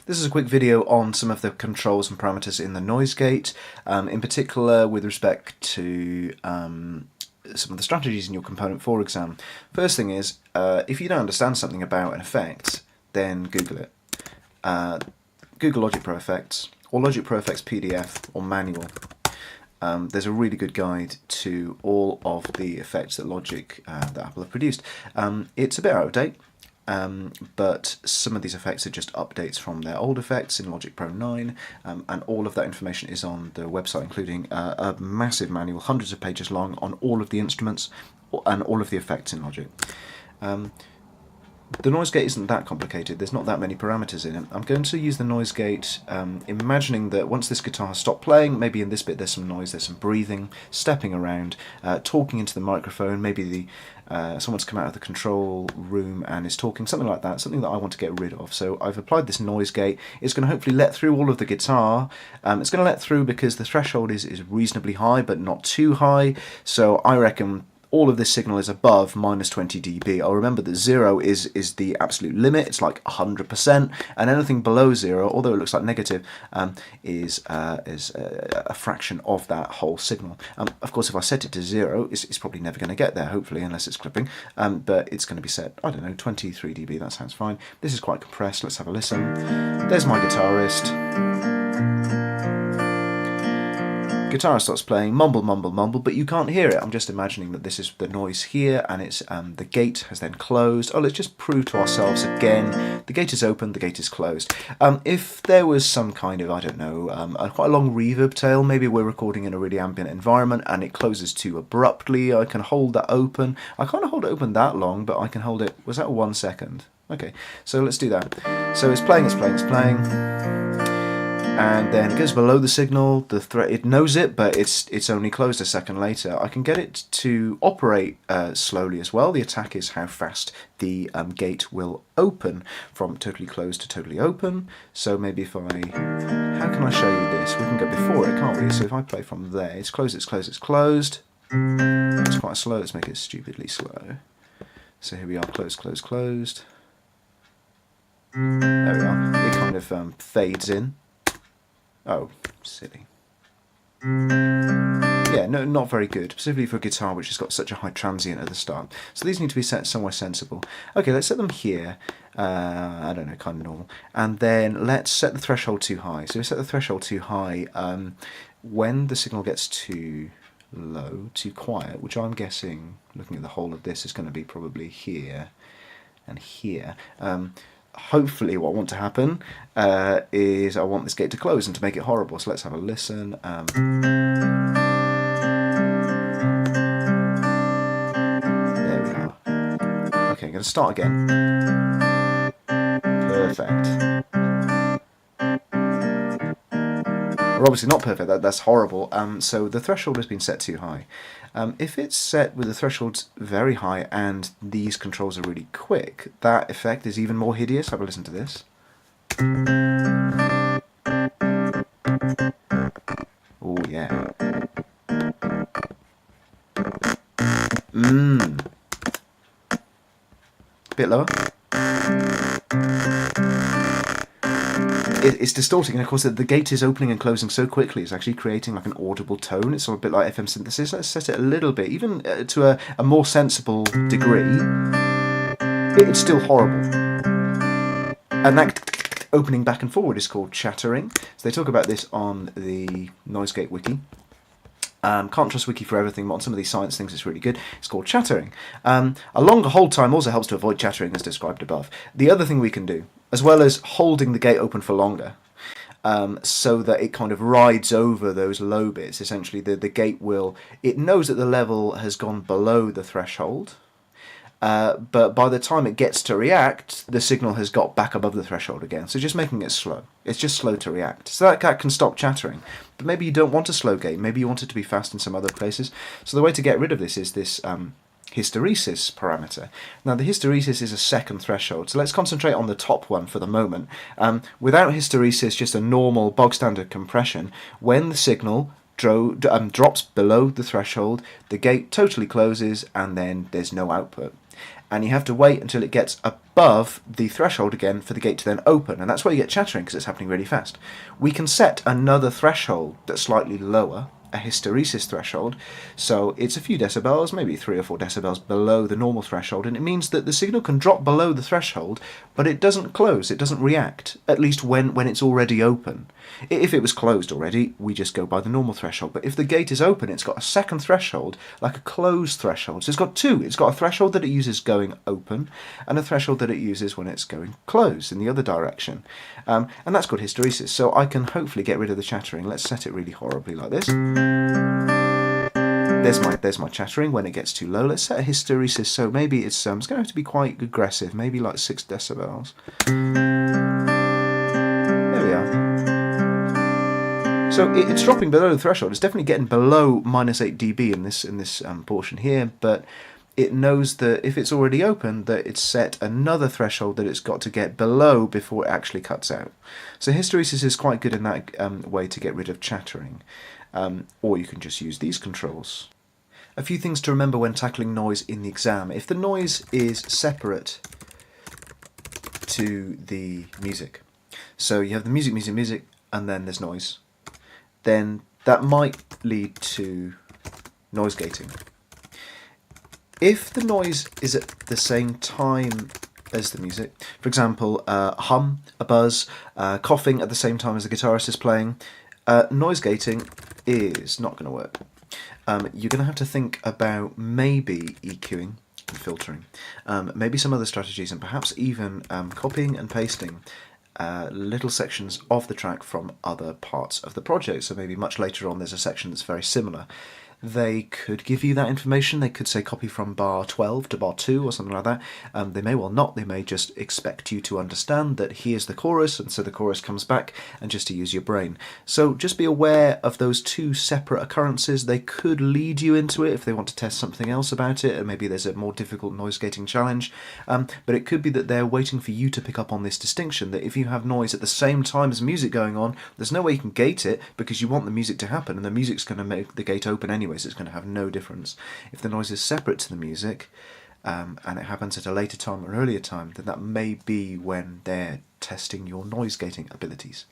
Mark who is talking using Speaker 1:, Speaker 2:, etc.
Speaker 1: This is a quick video on some of the controls and parameters in the noise gate, in particular with respect to some of the strategies in your Component 4 exam. First thing is, if you don't understand something about an effect, then Google it. Google Logic Pro Effects, or Logic Pro Effects PDF, or manual. There's a really good guide to all of the effects that that Apple have produced. It's a bit out of date, but some of these effects are just updates from their old effects in Logic Pro 9, and all of that information is on the website, including a massive manual, hundreds of pages long, on all of the instruments and all of the effects in Logic. The noise gate isn't that complicated, there's not that many parameters in it. I'm going to use the noise gate, imagining that once this guitar has stopped playing, maybe in this bit there's some noise, there's some breathing, stepping around, talking into the microphone, maybe someone's come out of the control room and is talking, something like that, something that I want to get rid of. So I've applied this noise gate. It's going to hopefully let through all of the guitar. It's going to let through because the threshold is reasonably high but not too high, so I reckon all of this signal is above minus 20 dB. I'll remember that 0 is the absolute limit, it's like 100%, and anything below 0, although it looks like negative, is a fraction of that whole signal. Of course, if I set it to 0, it's probably never going to get there, hopefully, unless it's clipping, but it's going to be set, I don't know, 23 dB, that sounds fine. This is quite compressed, let's have a listen. There's my guitarist. Guitar starts playing, mumble, mumble, mumble, but you can't hear it. I'm just imagining that this is the noise here, and it's the gate has then closed. Oh, let's just prove to ourselves again. The gate is open, the gate is closed. If there was some kind of, I don't know, quite a long reverb tail, maybe we're recording in a really ambient environment and it closes too abruptly, I can hold that open. I can't hold it open that long, but I can hold it, was that 1 second? Okay, so let's do that. So it's playing, it's playing, it's playing. And then it goes below the signal, it knows it, but it's only closed a second later. I can get it to operate slowly as well. The attack is how fast the gate will open from totally closed to totally open. So maybe if how can I show you this? We can go before it, can't we? So if I play from there, it's closed, it's closed, it's closed. It's quite slow, let's make it stupidly slow. So here we are, closed, closed, closed. There we are. It kind of fades in. Oh, silly. Yeah, no, not very good, specifically for a guitar which has got such a high transient at the start. So these need to be set somewhere sensible. Okay, let's set them here. I don't know, kind of normal. And then let's set the threshold too high. So we set the threshold too high when the signal gets too low, too quiet, which I'm guessing, looking at the whole of this, is going to be probably here and here. Hopefully what I want to happen is I want this gate to close and to make it horrible. So let's have a listen. There we are. Okay, I'm going to start again. Perfect. Or obviously not perfect, that's horrible. So the threshold has been set too high. If it's set with the threshold very high and these controls are really quick, that effect is even more hideous. Have a listen to this. Oh yeah. Bit lower. It's distorting, and of course the gate is opening and closing so quickly, it's actually creating like an audible tone. It's sort of a bit like FM synthesis. Let's set it a little bit, even to a more sensible degree. It's still horrible. And that opening back and forward is called chattering. So they talk about this on the Noise Gate wiki. Can't trust wiki for everything, but on some of these science things it's really good. It's called chattering. A longer hold time also helps to avoid chattering as described above. The other thing we can do, as well as holding the gate open for longer, so that it kind of rides over those low bits, essentially the gate it knows that the level has gone below the threshold, but by the time it gets to react, the signal has got back above the threshold again, so just making it slow. It's just slow to react. So that can stop chattering. But maybe you don't want a slow gate, maybe you want it to be fast in some other places. So the way to get rid of this is this hysteresis parameter. Now the hysteresis is a second threshold, so let's concentrate on the top one for the moment. Without hysteresis, just a normal bog standard compression, when the signal drops below the threshold, the gate totally closes and then there's no output. and you have to wait until it gets above the threshold again for the gate to then open, and that's where you get chattering because it's happening really fast. We can set another threshold that's slightly lower, a hysteresis threshold, so it's a few decibels, maybe 3 or 4 decibels below the normal threshold, and it means that the signal can drop below the threshold, but it doesn't close, it doesn't react, at least when it's already open. If it was closed already, we just go by the normal threshold, but if the gate is open, it's got a second threshold, like a closed threshold. So it's got two. It's got a threshold that it uses going open, and a threshold that it uses when it's going closed in the other direction. And that's called hysteresis. So I can hopefully get rid of the chattering. Let's set it really horribly like this. There's my chattering when it gets too low. Let's set a hysteresis, so maybe it's going to have to be quite aggressive, maybe like 6 decibels. There we are. So it's dropping below the threshold. It's definitely getting below -8 dB in this portion here, but it knows that if it's already open, that it's set another threshold that it's got to get below before it actually cuts out. So hysteresis is quite good in that way to get rid of chattering. Or you can just use these controls. A few things to remember when tackling noise in the exam. If the noise is separate to the music, so you have the music, and then there's noise, then that might lead to noise gating. If the noise is at the same time as the music, for example, a hum, a buzz, coughing at the same time as the guitarist is playing, noise gating is not going to work. You're going to have to think about maybe EQing and filtering, maybe some other strategies, and perhaps even copying and pasting little sections of the track from other parts of the project. So maybe much later on there's a section that's very similar. They could give you that information. They could say copy from bar 12 to bar 2 or something like that. They may well not. They may just expect you to understand that here's the chorus, and so the chorus comes back, and just to use your brain. So just be aware of those two separate occurrences. They could lead you into it if they want to test something else about it, and maybe there's a more difficult noise gating challenge. But it could be that they're waiting for you to pick up on this distinction, that if you have noise at the same time as music going on, there's no way you can gate it because you want the music to happen, and the music's going to make the gate open anyway. So it's going to have no difference. If the noise is separate to the music, and it happens at a later time or earlier time, then that may be when they're testing your noise gating abilities.